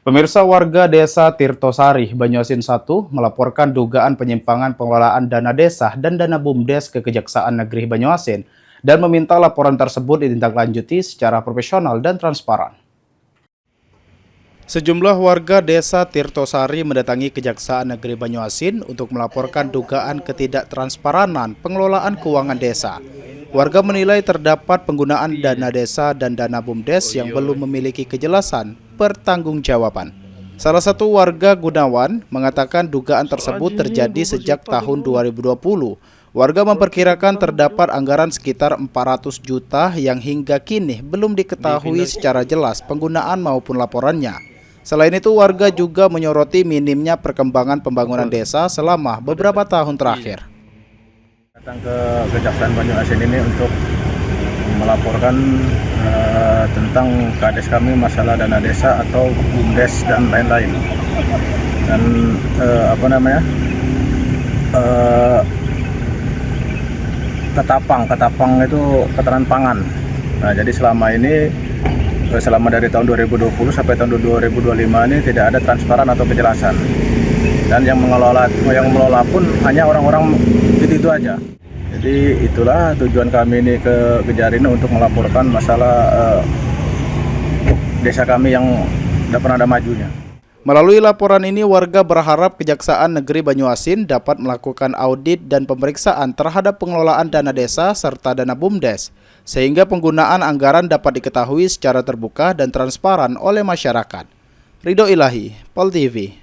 Pemirsa, warga desa Tirtosari, Banyuasin 1 melaporkan dugaan penyimpangan pengelolaan dana desa dan dana BUMDes ke Kejaksaan Negeri Banyuasin dan meminta laporan tersebut ditindaklanjuti secara profesional dan transparan. Sejumlah warga desa Tirtosari mendatangi Kejaksaan Negeri Banyuasin untuk melaporkan dugaan ketidaktransparan pengelolaan keuangan desa. Warga menilai terdapat penggunaan dana desa dan dana BUMDes yang belum memiliki kejelasan pertanggungjawaban. Salah satu warga Gunawan mengatakan dugaan tersebut terjadi sejak tahun 2020. Warga memperkirakan terdapat anggaran sekitar 400 juta yang hingga kini belum diketahui secara jelas penggunaan maupun laporannya. Selain itu, warga juga menyoroti minimnya perkembangan pembangunan desa selama beberapa tahun terakhir. Datang ke Kejaksaan Banyuasin ini untuk melaporkan tentang kades kami masalah dana desa atau BUMDes dan lain-lain. Dan ketapang itu keterangan pangan. Nah, jadi selama ini dari tahun 2020 sampai tahun 2025 ini tidak ada transparan atau kejelasan. Dan yang mengelola pun hanya orang-orang itu aja. Jadi itulah tujuan kami ini ke Kejari untuk melaporkan masalah desa kami yang tidak pernah ada majunya. Melalui laporan ini, warga berharap Kejaksaan Negeri Banyuasin dapat melakukan audit dan pemeriksaan terhadap pengelolaan dana desa serta dana BUMDes, sehingga penggunaan anggaran dapat diketahui secara terbuka dan transparan oleh masyarakat. Ridho Ilahi, Pol TV.